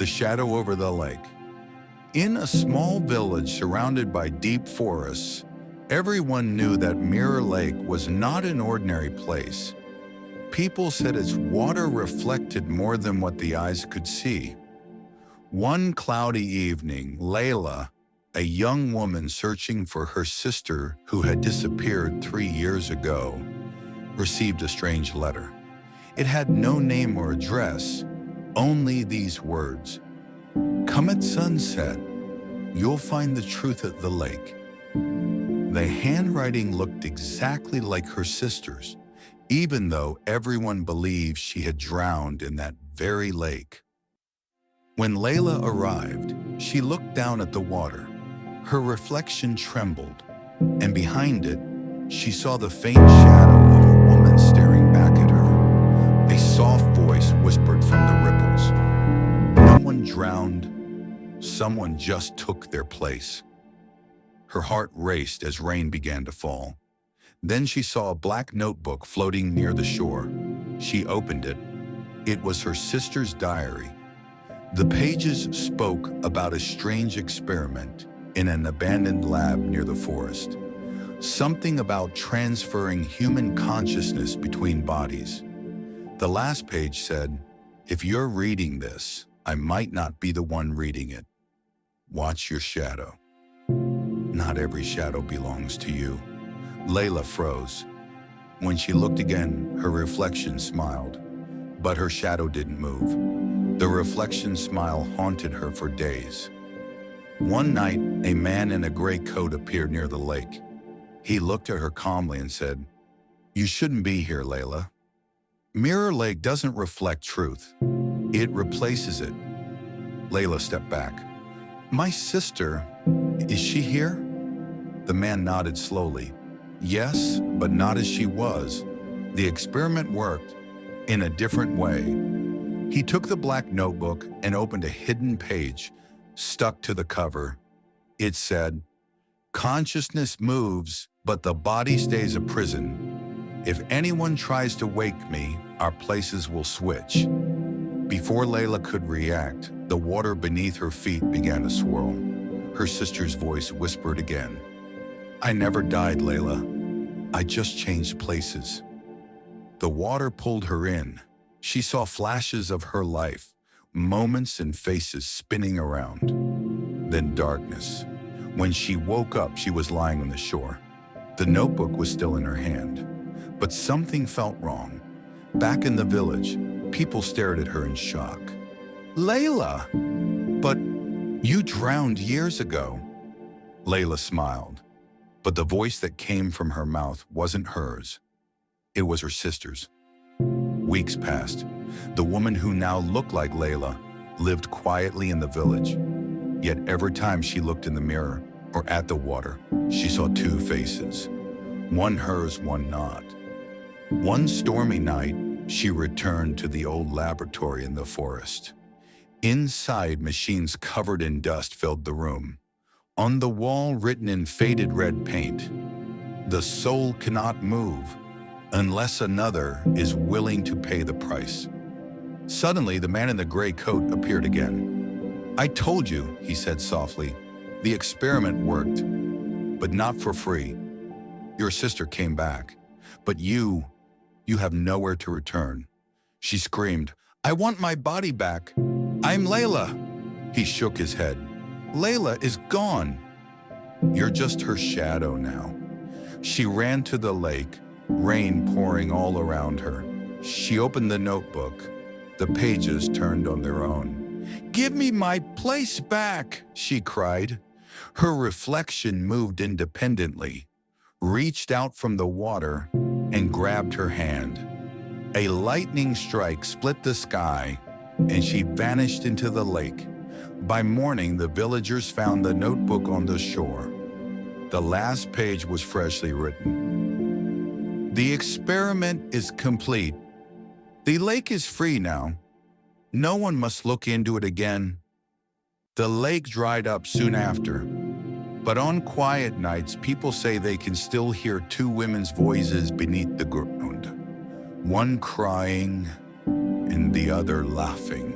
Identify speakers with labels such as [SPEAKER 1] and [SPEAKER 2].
[SPEAKER 1] The shadow over the lake. In a small village surrounded by deep forests, everyone knew that Mirror Lake was not an ordinary place. People said its water reflected more than what the eyes could see. One cloudy evening, Layla, a young woman searching for her sister who had disappeared 3 years ago, received a strange letter. It had no name or address, only these words: "Come at sunset, you'll find the truth at the lake." The handwriting looked exactly like her sister's, even though everyone believed she had drowned in that very lake. When Layla arrived, she looked down at the water. Her reflection trembled, and behind it, she saw the faint shadow of a woman staring back at her. A soft voice whispered from the ripples, "No one drowned, someone just took their place." Her heart raced as rain began to fall. Then she saw a black notebook floating near the shore. She opened it. It was her sister's diary. The pages spoke about a strange experiment in an abandoned lab near the forest. Something about transferring human consciousness between bodies. The last page said, "If you're reading this, I might not be the one reading it. Watch your shadow. Not every shadow belongs to you." Layla froze. When she looked again, her reflection smiled, but her shadow didn't move. The reflection smile haunted her for days. One night, a man in a gray coat appeared near the lake. He looked at her calmly and said, "You shouldn't be here, Layla. Mirror Lake doesn't reflect truth. It replaces it." Layla stepped back. "My sister, is she here?" The man nodded slowly. "Yes, but not as she was. The experiment worked in a different way." He took the black notebook and opened a hidden page stuck to the cover. It said, "Consciousness moves, but the body stays a prison. If anyone tries to wake me, our places will switch." Before Layla could react, the water beneath her feet began to swirl. Her sister's voice whispered again, "I never died, Layla. I just changed places." The water pulled her in. She saw flashes of her life, moments and faces spinning around. Then darkness. When she woke up, she was lying on the shore. The notebook was still in her hand, but something felt wrong. Back in the village, people stared at her in shock. "Layla, but you drowned years ago." Layla smiled, but the voice that came from her mouth wasn't hers. It was her sister's. Weeks passed. The woman who now looked like Layla lived quietly in the village. Yet every time she looked in the mirror or at the water, she saw two faces. One hers, one not. One stormy night, she returned to the old laboratory in the forest. Inside, machines covered in dust filled the room. On the wall, written in faded red paint, "The soul cannot move unless another is willing to pay the price." Suddenly, the man in the gray coat appeared again. "I told you," he said softly, "the experiment worked, but not for free. Your sister came back, but you have nowhere to return." She screamed, "I want my body back. I'm Layla." He shook his head. "Layla is gone. You're just her shadow now." She ran to the lake, rain pouring all around her. She opened the notebook. The pages turned on their own. "Give me my place back," she cried. Her reflection moved independently, reached out from the water, and grabbed her hand. A lightning strike split the sky, and she vanished into the lake. By morning, the villagers found the notebook on the shore. The last page was freshly written. "The experiment is complete. The lake is free now. No one must look into it again." The lake dried up soon after, but on quiet nights, people say they can still hear two women's voices beneath the ground, one crying and the other laughing.